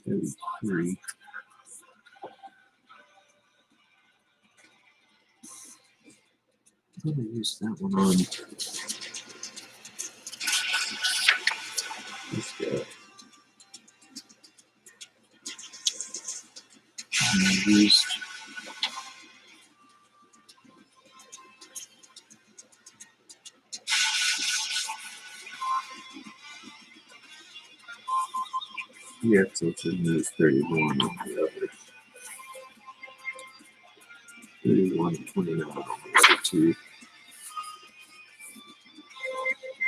33. I'm going to use that one on this guy. I used so it's in the 31 on the other. 31 and 29 on the other two.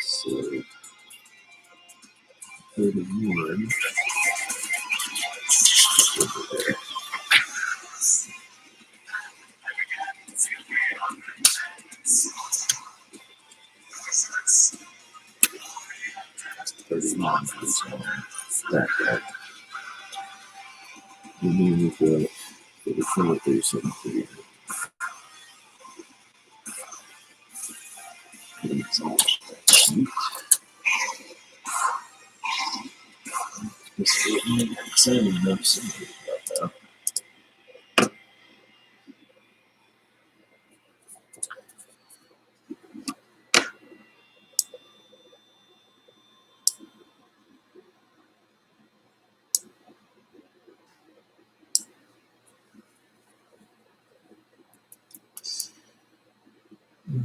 So 31 over there. That's 39 is on that guy. And then with the 2373. And it's all sheet. I'm excited enough something about that.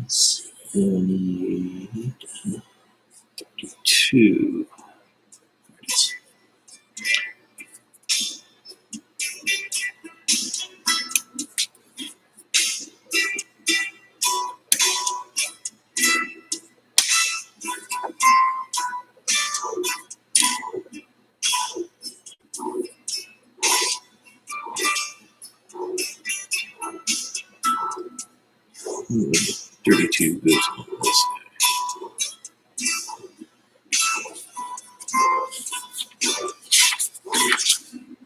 It's 32. Ooh, 32 goes on this guy.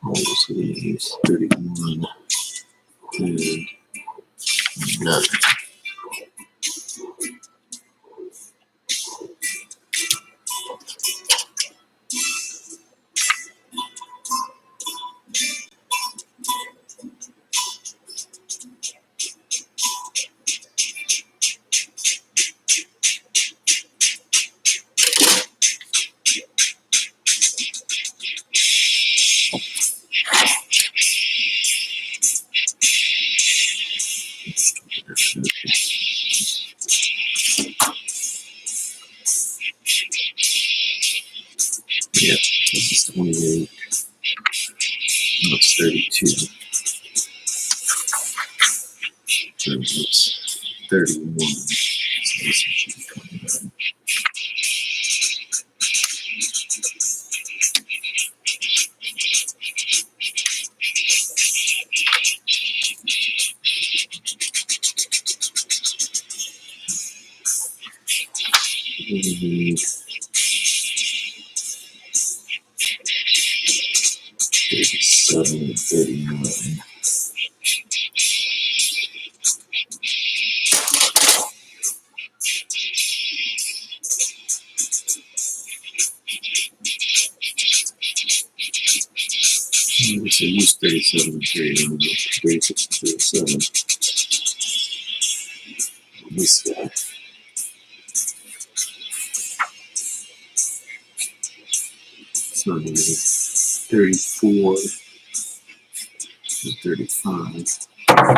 All this leaves 31 and 9. Yeah, this is 28. That's 32. So it's 31. So this should be 29. We 37 and 39. So use 37 and 39, 36 and 37. This guy. It's not 34 and 35. 35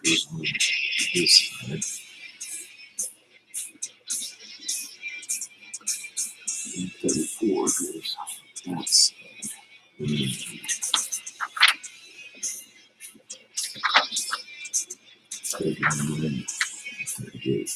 goes on this side. 34 goes on that side. And then 39, 38.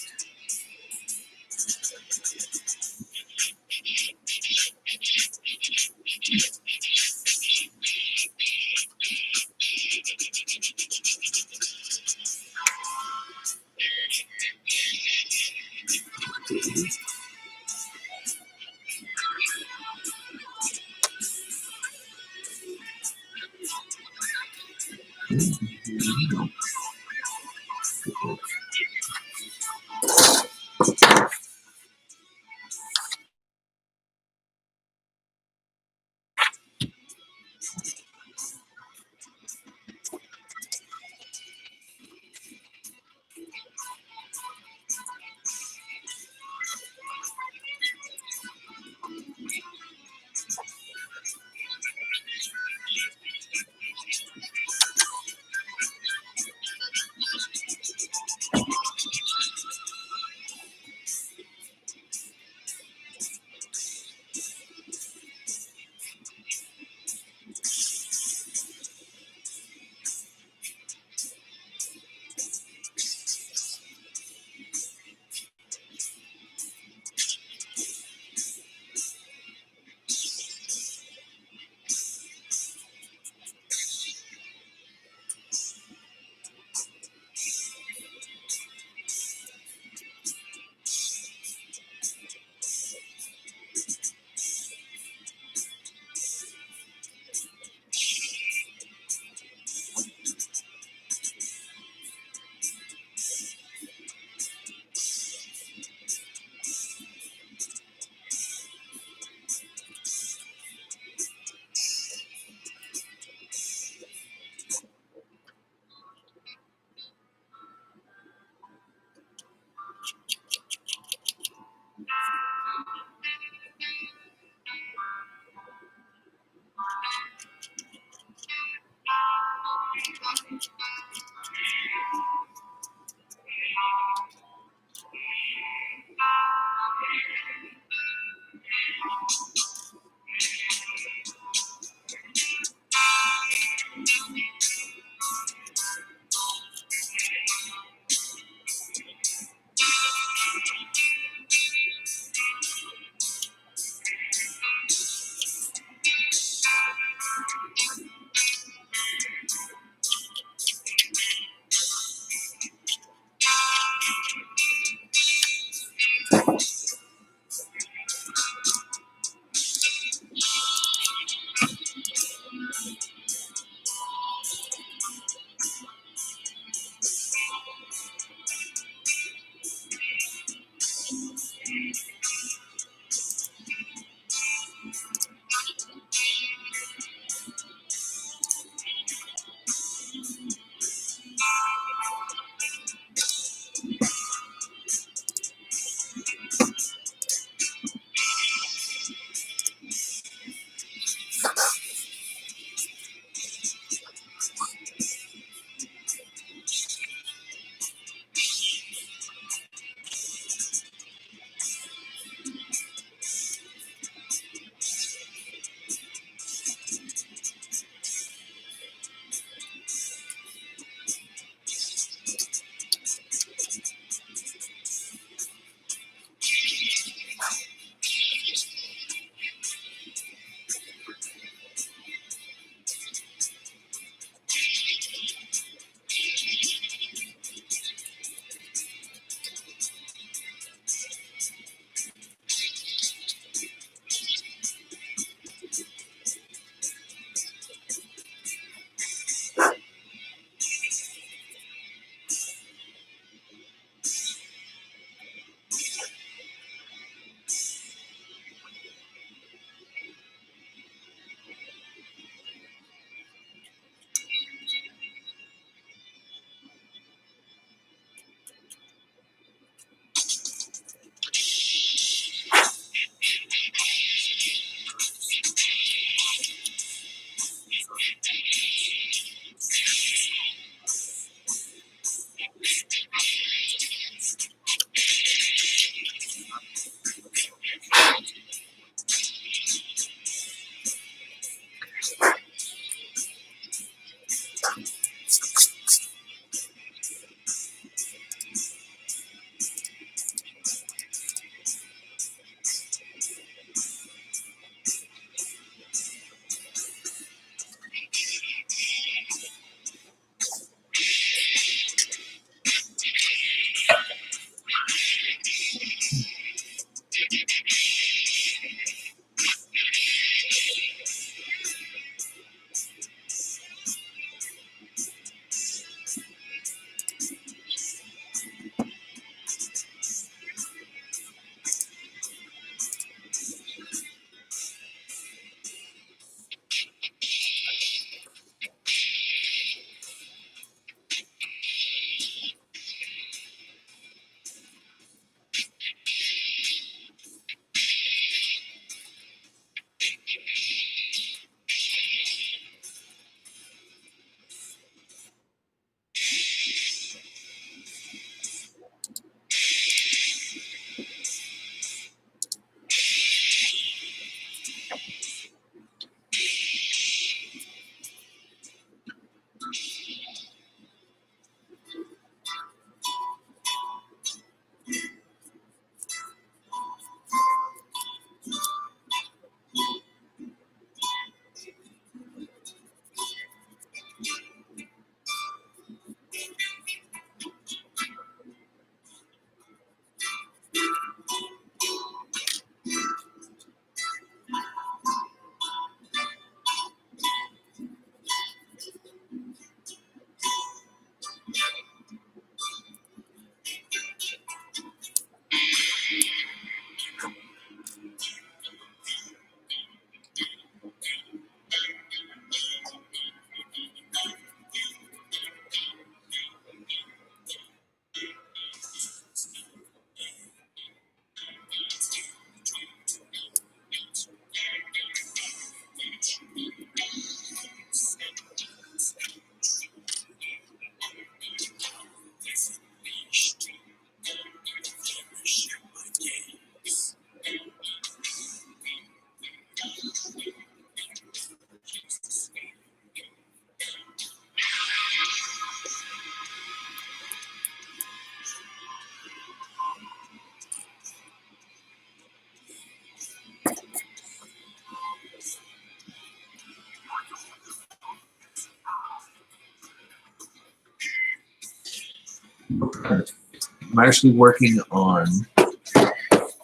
I'm actually working on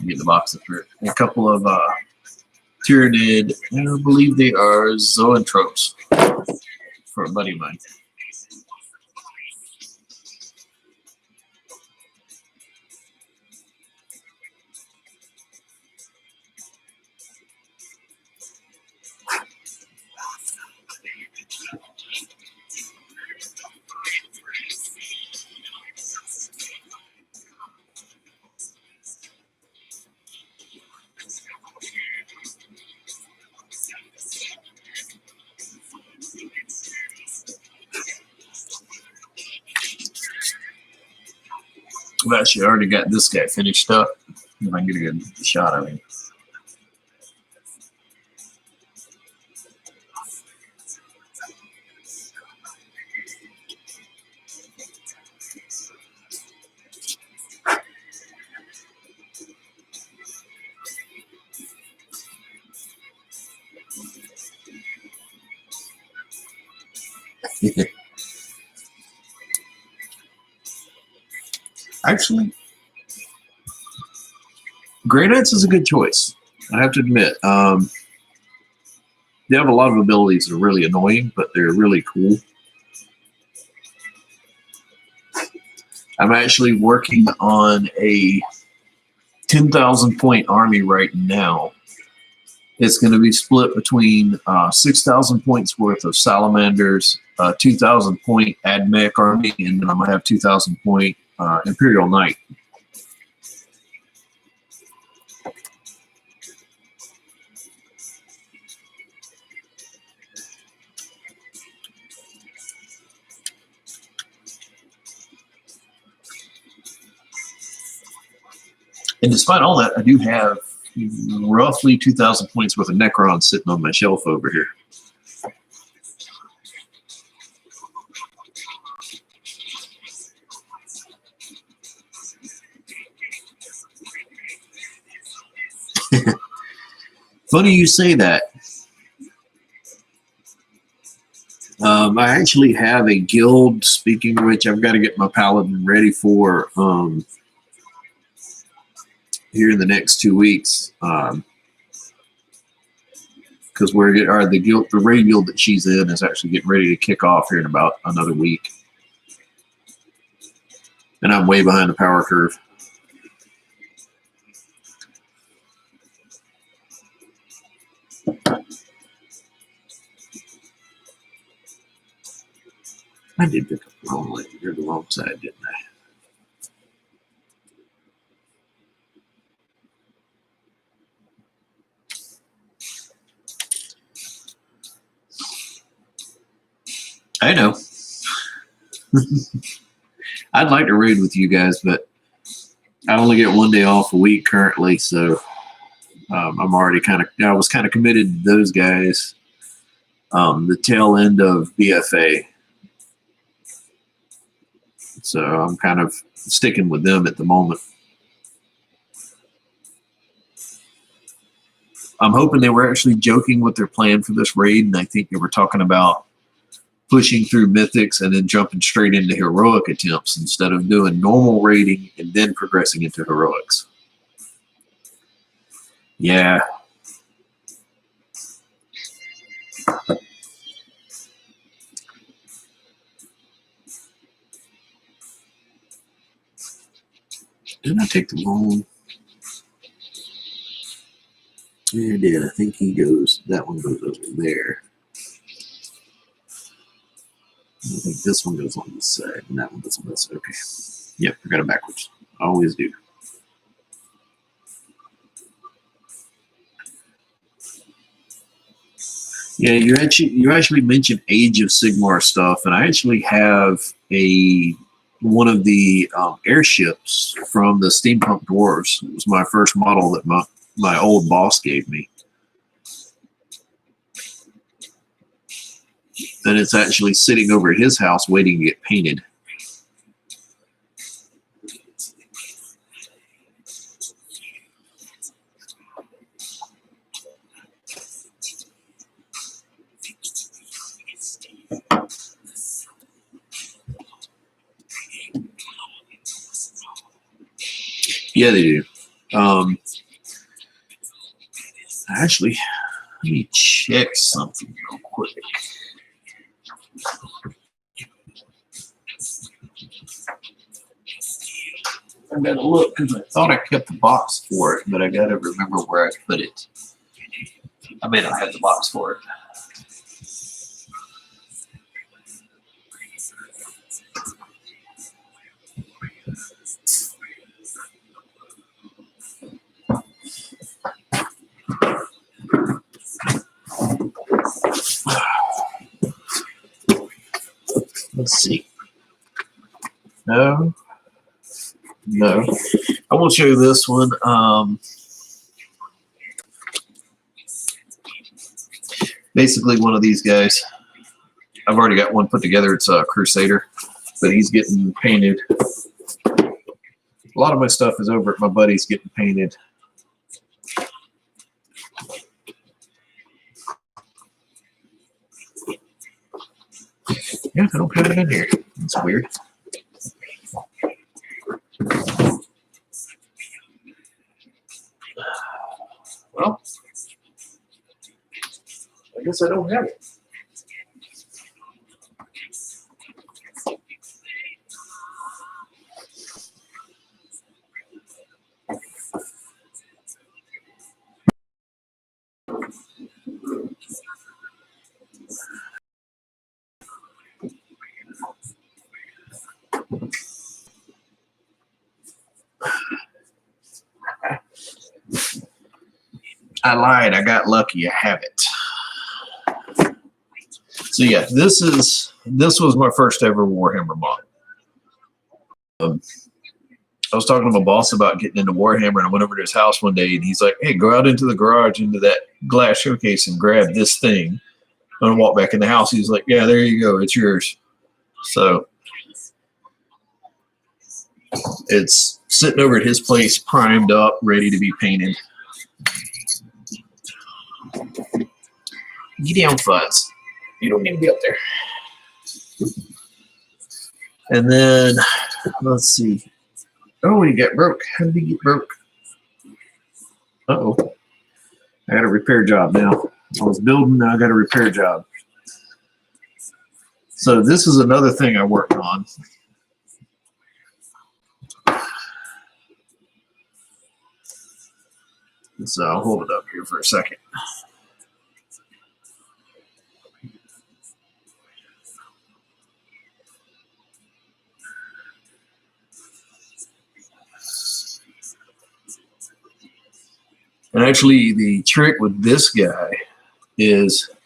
get the box up here. A couple of Tyranid, and I believe they are zoantropes for a buddy of mine. I've actually already got this guy finished up. If I can get a good shot of him. Actually, Grey Knights is a good choice. I have to admit. They have a lot of abilities that are really annoying, but they're really cool. I'm actually working on a 10,000 point army right now. It's going to be split between 6,000 points worth of salamanders, 2,000 point admech army, and then I'm going to have 2,000 point Imperial Knight. And despite all that, I do have roughly 2,000 points worth of Necron sitting on my shelf over here. Funny you say that. I actually have a guild, speaking of which, I've got to get my paladin ready for here in the next 2 weeks. Because the raid guild that she's in is actually getting ready to kick off here in about another week. And I'm way behind the power curve. I did pick up the wrong leg. You're the wrong side, didn't I? I know. I'd like to raid with you guys, but I only get 1 day off a week currently, so I'm already I was kind of committed to those guys. The tail end of BFA. So I'm kind of sticking with them at the moment. I'm hoping they were actually joking with their plan for this raid, and I think they were talking about pushing through mythics and then jumping straight into heroic attempts instead of doing normal raiding and then progressing into heroics. Yeah. Didn't I take the wrong? Yeah, I did. I think that one goes over there. I think this one goes on this side, and that one goes on this side. Okay. Yep, I got it backwards. I always do. Yeah, you actually mentioned Age of Sigmar stuff, and I actually have one of the airships from the Steampunk Dwarves. It was my first model that my old boss gave me. And it's actually sitting over at his house waiting to get painted. Yeah, they do. Actually, let me check something real quick. I gotta look because I thought I kept the box for it, but I gotta remember where I put it. I may not have the box for it. Let's see. No. I won't show you this one. Basically, one of these guys. I've already got one put together. It's a Crusader, but he's getting painted. A lot of my stuff is over at my buddy's getting painted. Yeah, I don't have it in here. It's weird. Well, I guess I don't have it. I lied. I got lucky. I have it. So yeah, this was my first ever Warhammer mod. I was talking to my boss about getting into Warhammer, and I went over to his house one day, and he's like, "Hey, go out into the garage, into that glass showcase, and grab this thing." And I walked back in the house. He's like, "Yeah, there you go. It's yours." So it's sitting over at his place, primed up, ready to be painted. Get down, Fuzz. You don't need to be up there. And then, let's see. Oh, he got broke. How did he get broke? Uh-oh. I got a repair job now. I was building, now I got a repair job. So this is another thing I worked on. So I'll hold it up here for a second. And actually, the trick with this guy is, if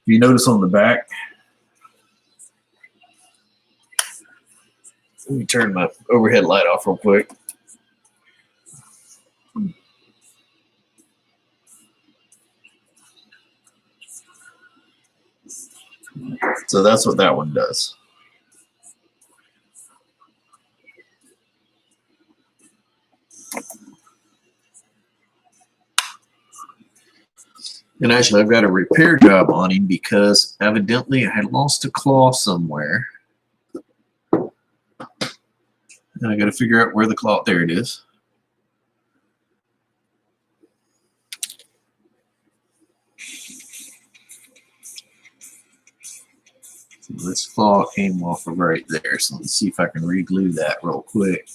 you notice on the back, let me turn my overhead light off real quick. So that's what that one does. And actually, I've got a repair job on him because evidently I had lost a claw somewhere. And I got to figure out where the claw, there it is. So this claw came off of right there. So let's see if I can re-glue that real quick.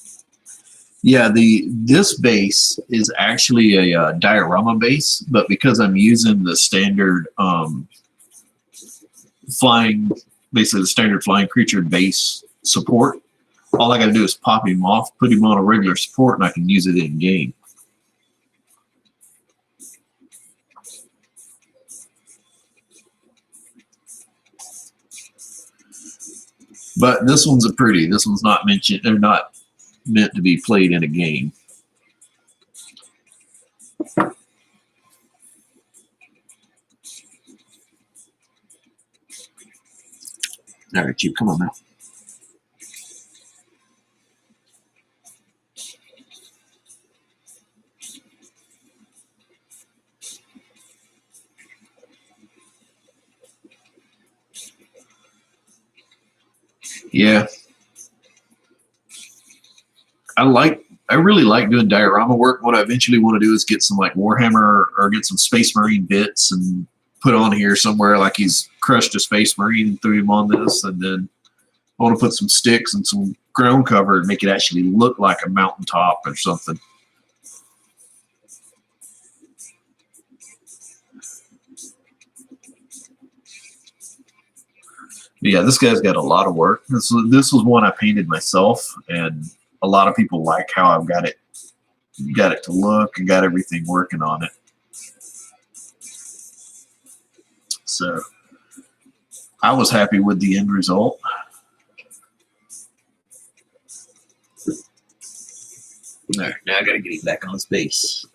Yeah, this base is actually a diorama base, but because I'm using the standard basically the standard flying creature base support, all I got to do is pop him off, put him on a regular support, and I can use it in game. But this one's this one's not mentioned, they're not meant to be played in a game. All right, Chief, come on now. Yeah. I like I really like doing diorama work. What I eventually want to do is get some like Warhammer or get some Space Marine bits and put on here somewhere, like he's crushed a Space Marine and threw him on this, and then I want to put some sticks and some ground cover and make it actually look like a mountaintop or something. Yeah, this guy's got a lot of work. This was one I painted myself, and a lot of people like how I've got it to look and got everything working on it. So I was happy with the end result. All right, now I got to get him back on his base.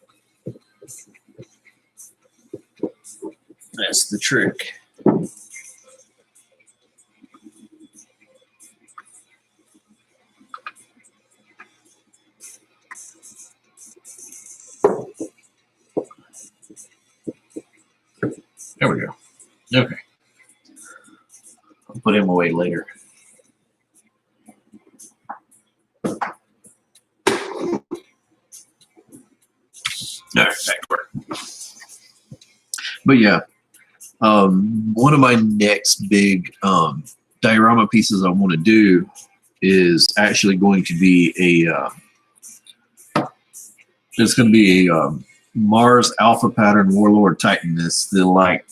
That's the trick. There we go. Okay. I'll put him away later. All right, back to work. But yeah, one of my next big diorama pieces I want to do is actually going to be it's going to be a Mars Alpha Pattern Warlord Titan. This the like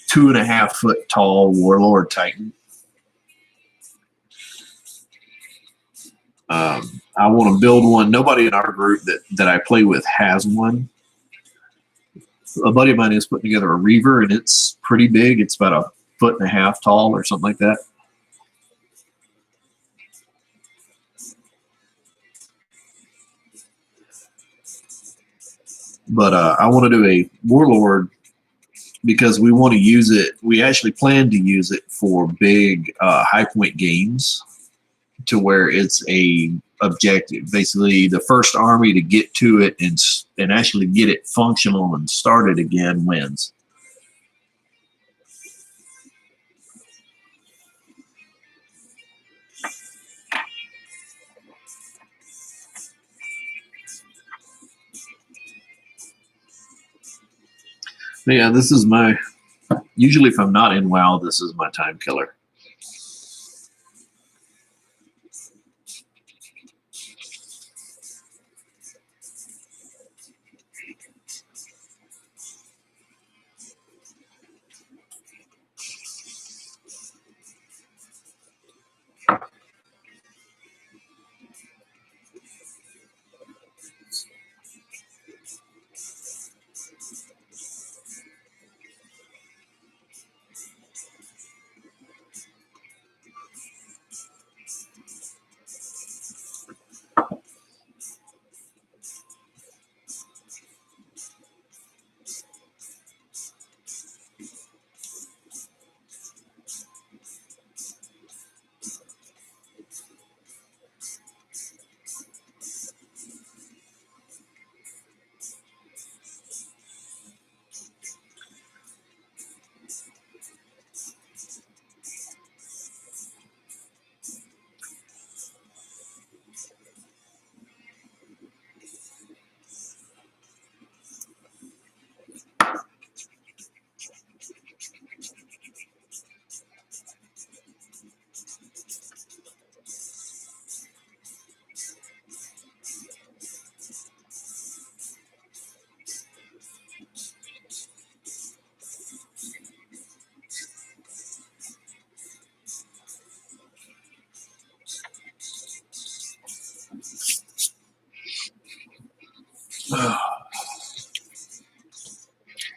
2.5 foot tall Warlord Titan. I want to build one. Nobody in our group that I play with has one. A buddy of mine is putting together a Reaver, and it's pretty big. It's about 1.5 foot tall or something like that. But I want to do a Warlord because we want to use it. We actually plan to use it for big high point games, to where it's a objective. Basically, the first army to get to it and actually get it functional and started again wins. Yeah, this is my, usually if I'm not in WoW, this is my time killer.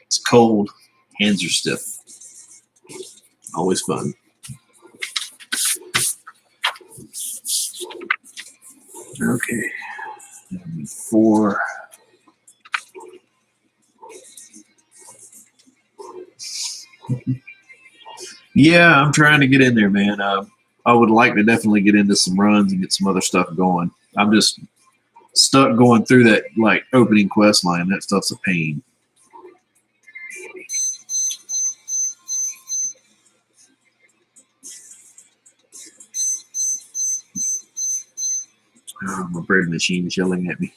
It's cold. Hands are stiff. Always fun. Okay. 4. Yeah, I'm trying to get in there, man. I would like to definitely get into some runs and get some other stuff going. I'm just stuck going through that like opening quest line. That stuff's a pain. Oh, my bread machine's yelling at me.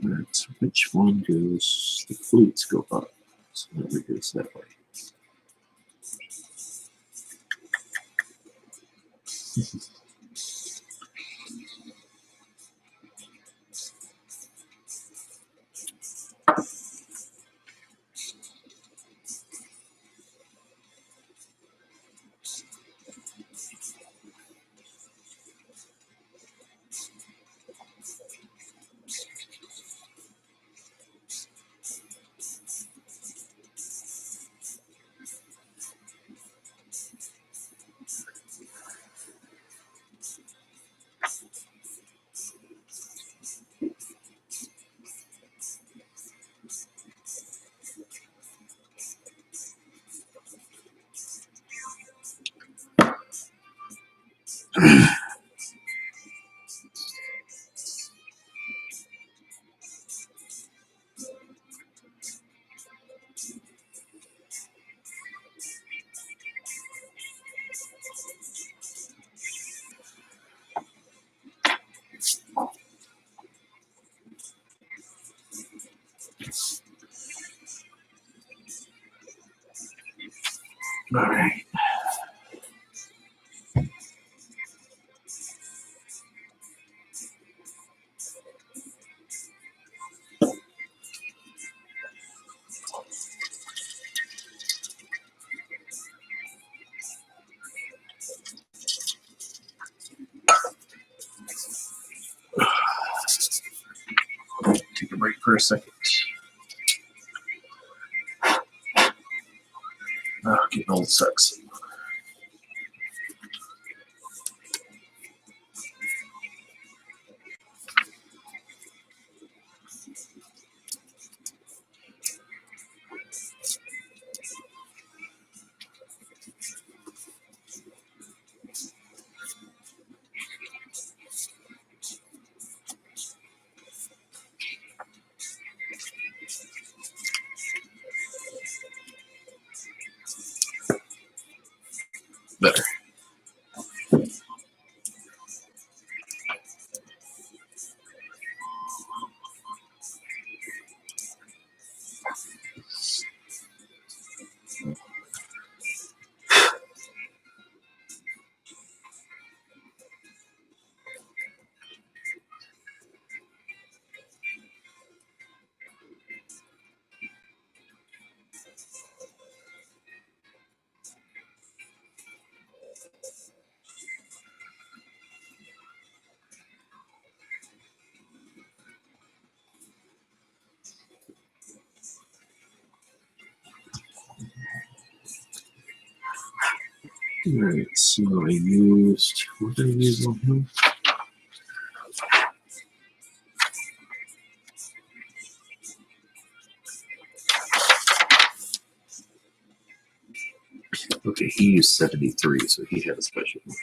Right, which one goes? The flutes go up, so it goes that way. All right. Take a break for a second. Oh, getting old sucks. Better. All right, so I used, what did I use on him? Okay, he used 73, so he had a special one.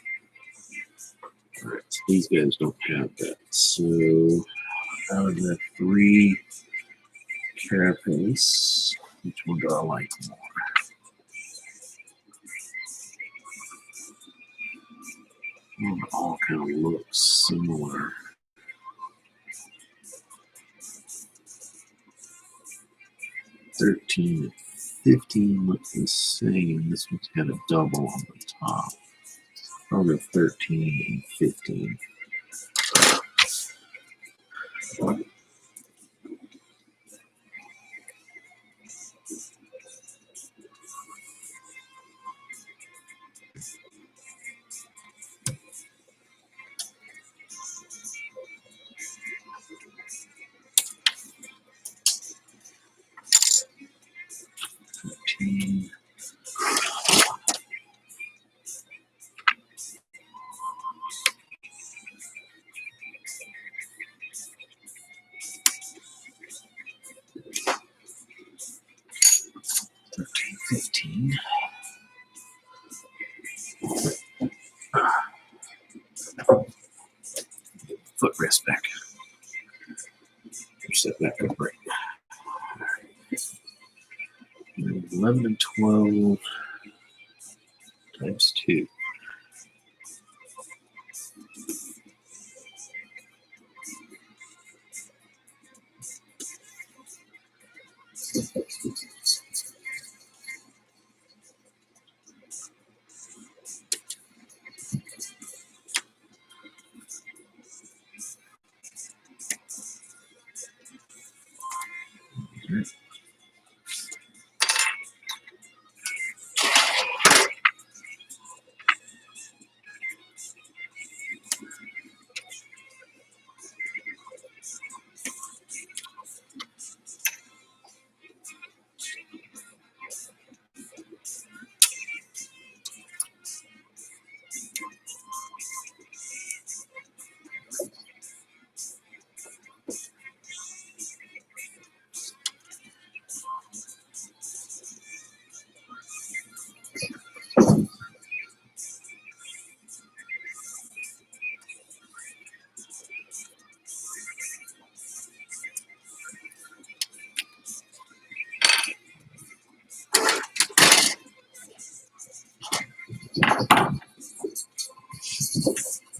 All right, so these guys don't have that. So Out of the 3 carapace, which one do I like more? They all kind of look similar. 13 and 15 look the same. This one's got a double on the top. I'll go 13 and 15. Fifteen. $13.15. Footrest back. Set back up right. 11 and 12 times 2.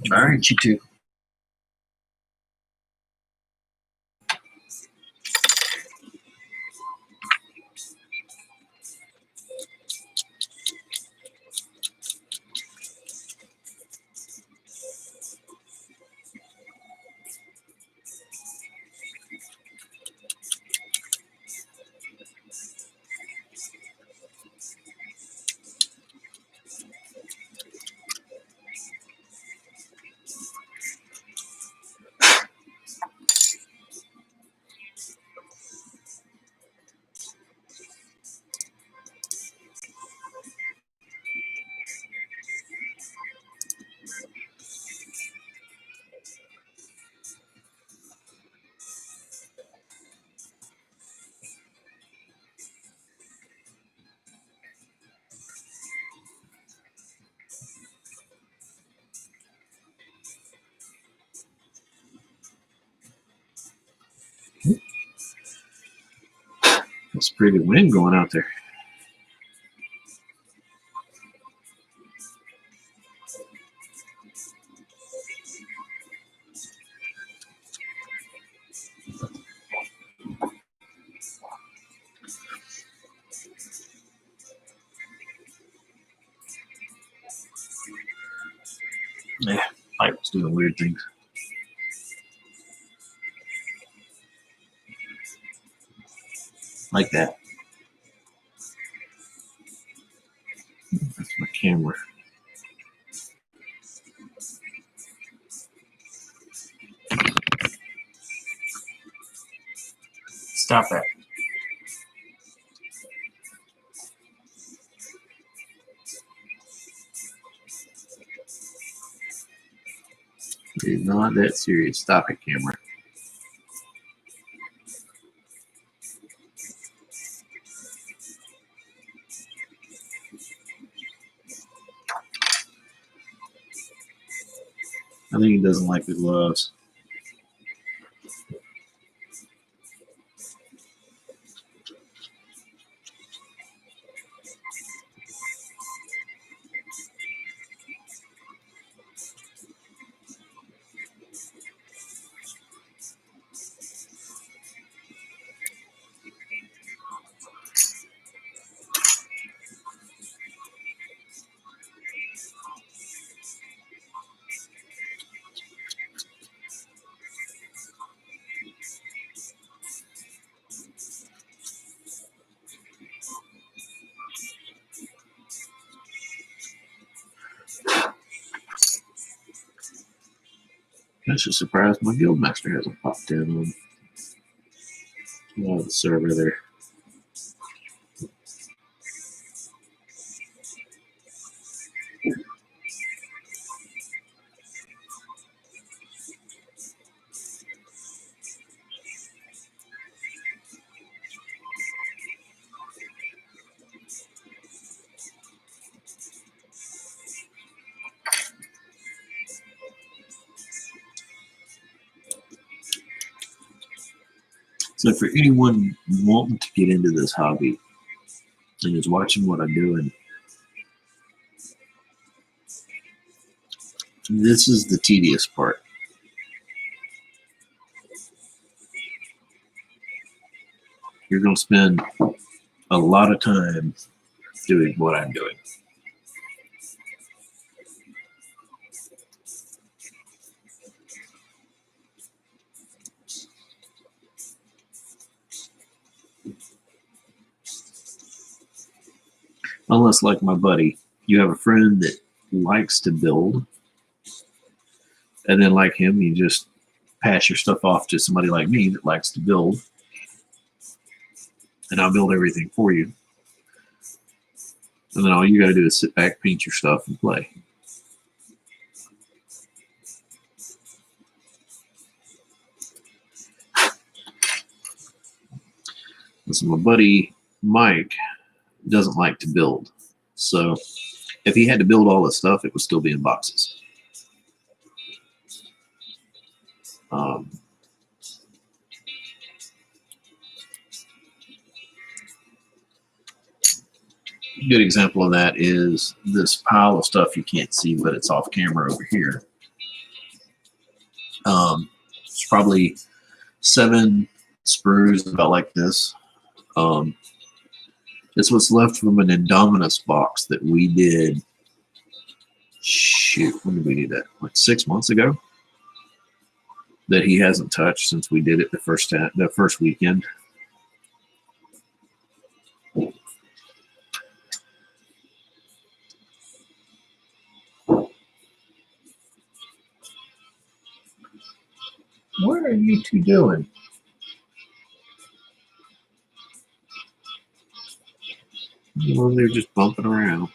All right, you two. That's a pretty good wind going out there. Yeah, pipe was doing weird things. Like that. That's my camera. Stop that. It's not that serious. Stop it, camera. I think he doesn't like the gloves. I'm just surprised my guildmaster hasn't popped in on the server there. So for anyone wanting to get into this hobby and is watching what I'm doing, this is the tedious part. You're going to spend a lot of time doing what I'm doing. Unless, like my buddy, you have a friend that likes to build, and then like him, you just pass your stuff off to somebody like me that likes to build, and I'll build everything for you. And then all you got to do is sit back, paint your stuff, and play. So my buddy Mike doesn't like to build. So if he had to build all this stuff, it would still be in boxes. A good example of that is this pile of stuff you can't see, but it's off camera over here. It's probably 7 sprues about like this. It's what's left from an Indominus box that we did. Shoot, when did we do that? Like 6 months ago. That he hasn't touched since we did it the first weekend. What are you two doing? Well, they're just bumping around.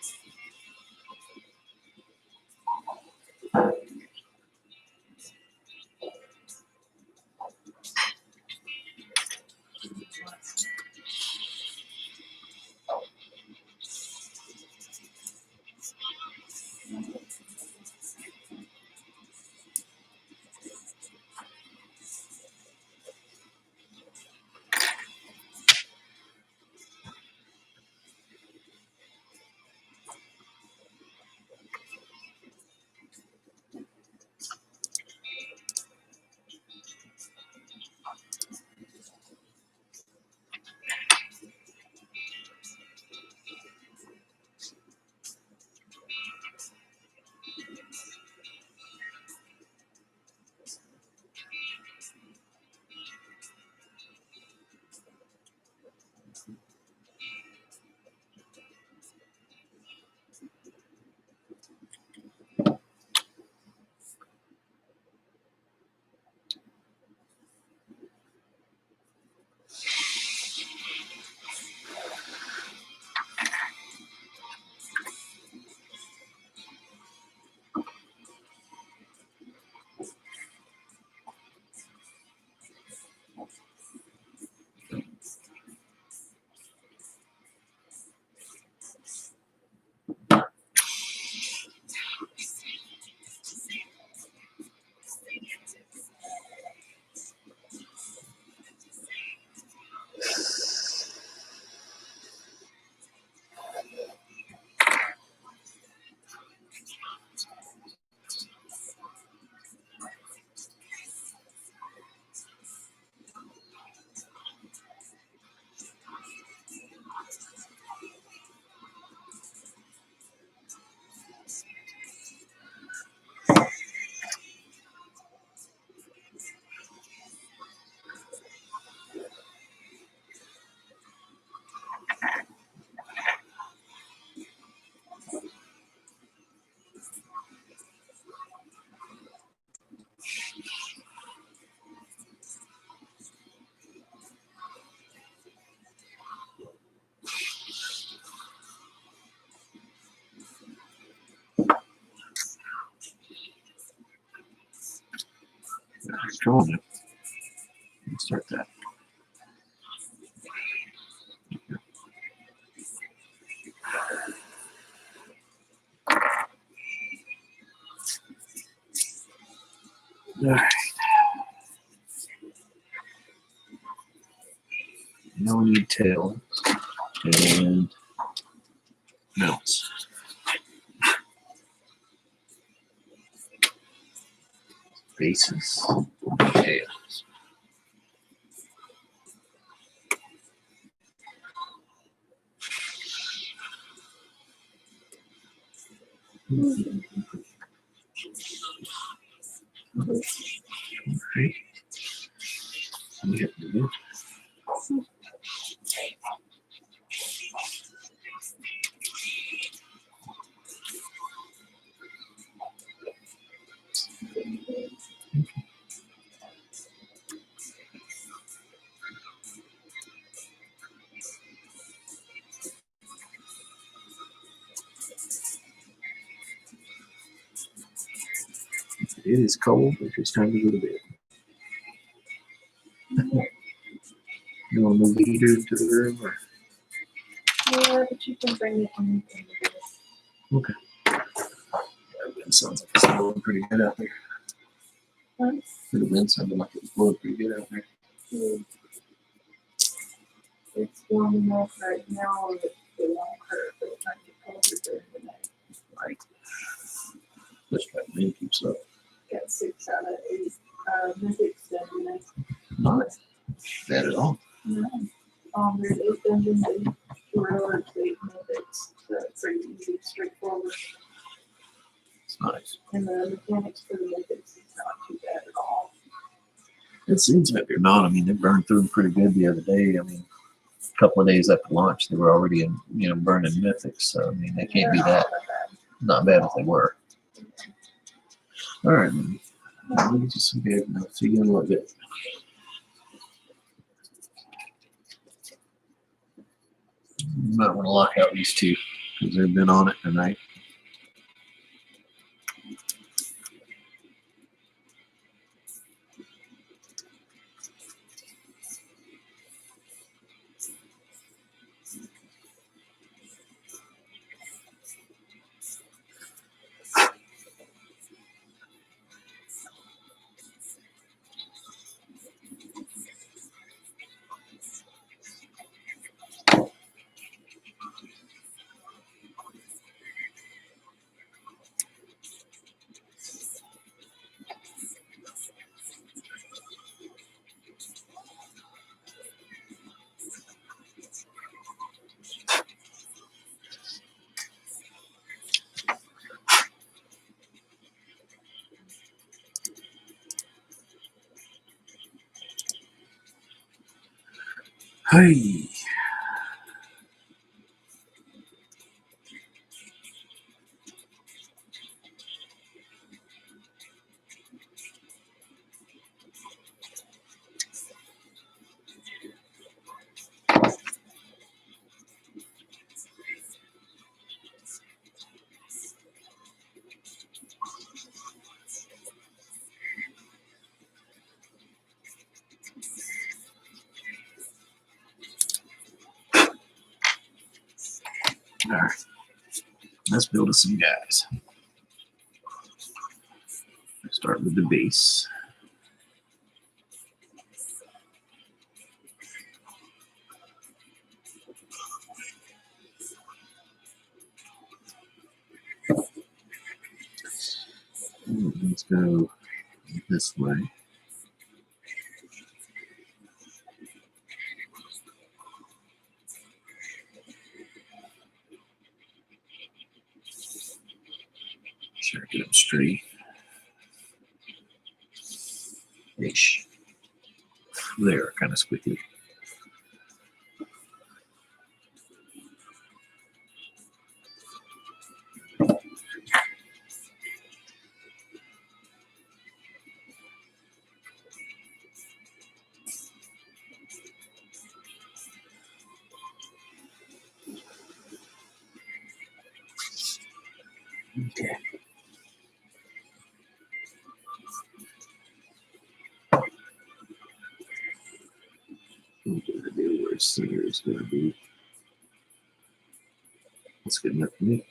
Come on now. Let's start that. All right. Now we need tails and mounts. Bases, tails. Right. We have to do. It is cold, but it's time to go to bed. You want to move the heater to the room? Or? Yeah, but you can bring it in. Okay. That wind sounds like it's blowing pretty good out there. Huh? The wind sounded like it was blowing pretty good out there. It's warm enough right now, and it won't hurt, but it might get colder during the night. Right. Just that wind keeps up. Got 6 out of 8 mythics done tonight. Not bad at all. No. There's 8 dungeons and heroics, 8 mythics. So it's pretty easy, straightforward. It's nice. And the mechanics for the mythics is not too bad at all. It seems like they're not. I mean, they burned through them pretty good the other day. I mean, a couple of days after launch, they were already in, burning mythics. So, I mean, they can't be that. Not bad if they were. All right. Let me get you some good. I'll see you in a little bit. You might want to lock out these two because they've been on it tonight. Hey. All right. Let's build us some guys. Start with the base. Let's go this way. Sure, get them straight. Ish. There, kind of squiggly. Okay. center is going to be. That's good enough for me.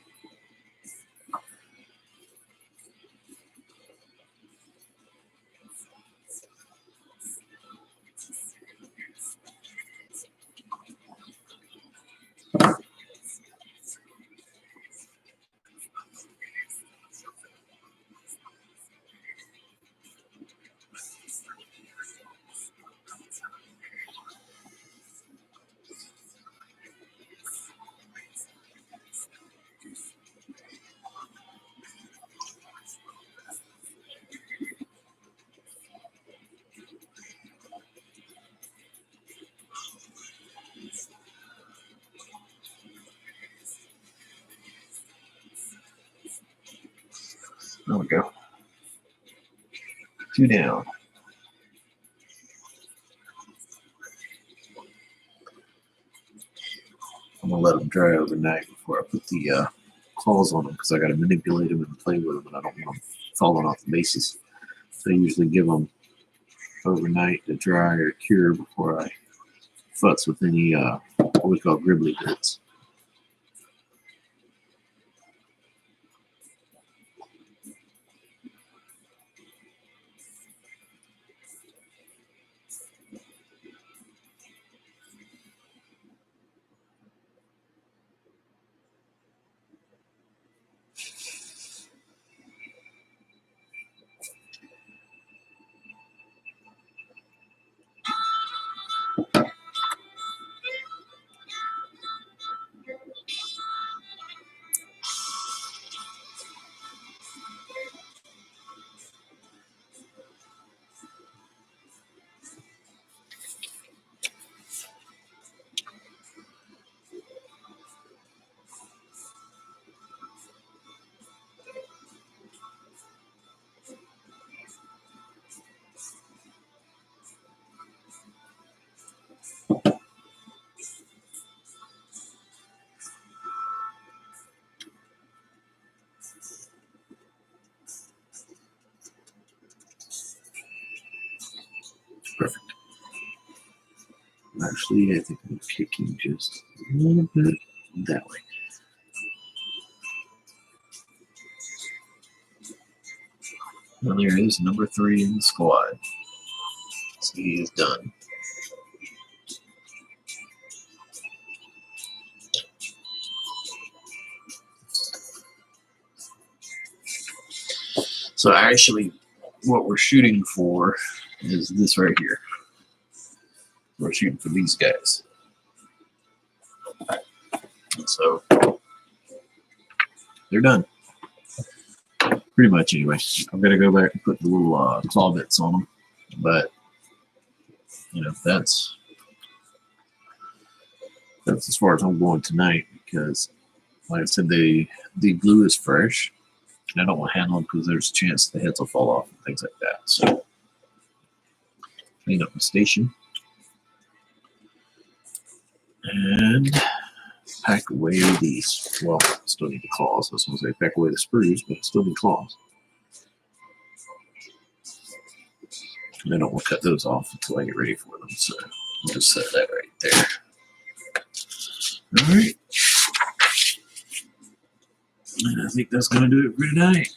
There we go. 2 down. I'm gonna let them dry overnight before I put the claws on them because I got to manipulate them and play with them, and I don't want them falling off the bases. So I usually give them overnight to dry or cure before I futz with any what we call gribbly bits. Perfect. Actually, I think I'm kicking just a little bit that way. Well, there is number 3 in the squad. So he is done. So actually, what we're shooting for is this right here. We're shooting for these guys. So they're done. Pretty much anyway. I'm going to go back and put the little claw bits on them. But, you know, that's as far as I'm going tonight because, like I said, the glue is fresh. And I don't want to handle them because there's a chance the heads will fall off and things like that. So, clean up the station. And pack away these. Well, I still need the claws. I was going to say pack away the sprues, but I still need claws. And I don't want to cut those off until I get ready for them. So, I'll just set that right there. All right. And I think that's going to do it for tonight.